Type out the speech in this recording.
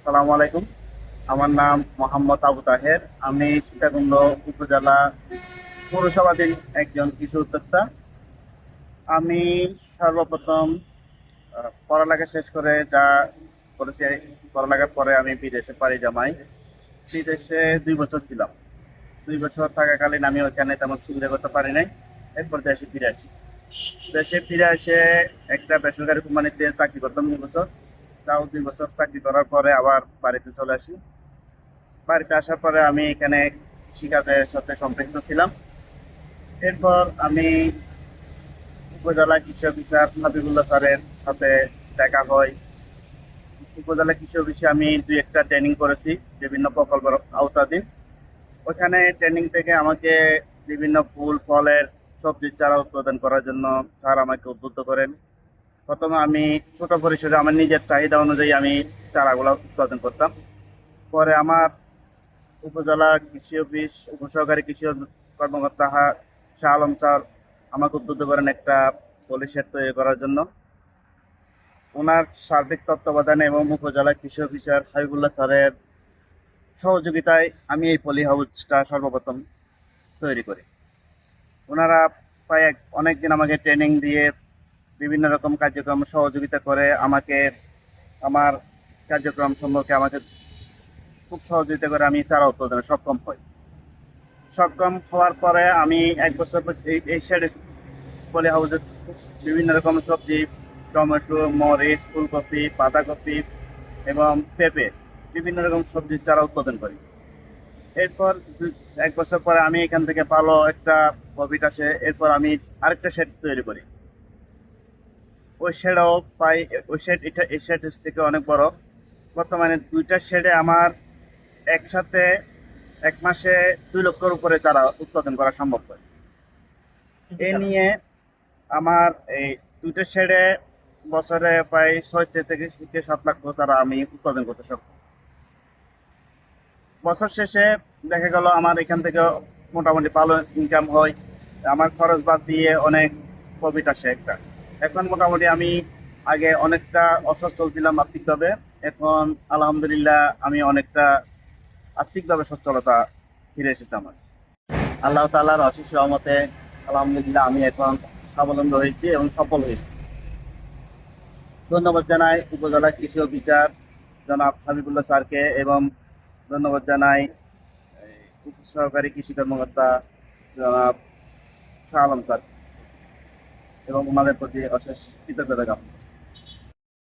আসসালামু আলাইকুম। আমার নাম মোহাম্মদ আবু তাহের। আমি সীতাকুণ্ড উপজেলা পৌরসভাধীন একজন কৃষি উদ্যোক্তা। আমি সর্বপ্রথম পড়ালেখা শেষ করে যা করেছি, পড়ালেখার পরে আমি বিদেশে পাড়ি জমাই। বিদেশে 2 বছর ছিলাম। 2 বছর থাকাকালীন আমি ওইখানে তেমন সুবিধা করতে পারি নাই। এরপর দেশে ফিরে আসি। দেশে ফিরে এসে একটা বেসরকারি কোম্পানিতে চাকরি করতাম 2 বছর। তাও 2 বছর চাকরি করার পরে আবার বাড়িতে চলে আসি। বাড়িতে আসার পরে আমি এখানে কৃষিকাজের সাথে সম্পৃক্ত ছিলাম। এরপর আমি উপজেলা কৃষি অফিসার হাবিবুল্লাহ স্যারের সাথে দেখা হয়। উপজেলা কৃষি অফিসে আমি দুই একটা ট্রেনিং করেছি বিভিন্ন প্রকল্পের আওতাধীন। ওখানে ট্রেনিং থেকে আমাকে বিভিন্ন ফুল ফলের সবজির চারা উৎপাদন করার জন্য স্যার আমাকে উদ্বুদ্ধ করেন। প্রথমে আমি ছোট পরিসরে আমার নিজের চাহিদা অনুযায়ী আমি চারাগুলো উৎপাদন করতাম। পরে আমার উপজেলা কৃষি অফিস উপসহকারী কৃষি কর্মকর্তা শাহ আলম স্যার আমাকে উদ্বুদ্ধ করেন একটা পলি শেড তৈরি করার জন্য। ওনার সার্বিক তত্ত্বাবধানে এবং উপজেলা কৃষি অফিসার হাবিবুল্লাহ স্যারের সহযোগিতায় আমি এই পলি হাউসটা সর্বপ্রথম তৈরি করি। ওনারা প্রায় অনেক দিন আমাকে ট্রেনিং দিয়ে বিভিন্ন রকম কার্যক্রম সহযোগিতা করে আমাকে আমার কার্যক্রম সম্পর্কে আমাকে খুব সহযোগিতা করে আমি চারা উৎপাদনে সক্ষম হই। সক্ষম হওয়ার পরে আমি 1 বছর এই শেড পলি হাউসে বিভিন্ন রকম সবজি, টমেটো, মরিচ, ফুলকপি, বাঁধাকপি এবং পেঁপে, বিভিন্ন রকম সবজির চারা উৎপাদন করি। এরপর 1 বছর পরে আমি এখান থেকে ভালো একটা প্রফিট আসে। এরপর আমি আরেকটা শেড তৈরি করি। ওই শেডও প্রায় ওই শেড এটা এই শেড থেকে অনেক বড়। বর্তমানে দুইটা শেডে আমার একসাথে 1 মাসে 2 লক্ষর উপরে চারা উৎপাদন করা সম্ভব হয়। এ নিয়ে আমার এই দুইটা শেডে বছরে প্রায় 6 থেকে 7 লাখ চারা আমি উৎপাদন করতে সক্ষম। বছর শেষে দেখা গেল আমার এখান থেকে মোটামুটি ভালো ইনকাম হয়। আমার খরচ বাদ দিয়ে অনেক প্রফিট আসে একটা। এখন মোটামুটি আমি আগে অনেকটা অসচ্ছল ছিলাম আর্থিকভাবে। এখন আলহামদুলিল্লাহ আমি অনেকটা আর্থিকভাবে সচ্ছলতা ফিরে এসেছে আমার। আল্লাহ তাআলার অশেষ রহমতে আলহামদুলিল্লাহ আমি এখন স্বাবলম্বী হয়েছি এবং সফল হয়েছি। ধন্যবাদ জানাই উপজেলা কৃষি অফিসার জনাব হাবিবুল্লাহ স্যারকে এবং ধন্যবাদ জানাই সহকারী কৃষি কর্মকর্তা জনাব শাহ আলম স্যার এবং ওনাদের প্রতি অশেষ কৃতজ্ঞতা জ্ঞাপন করছি।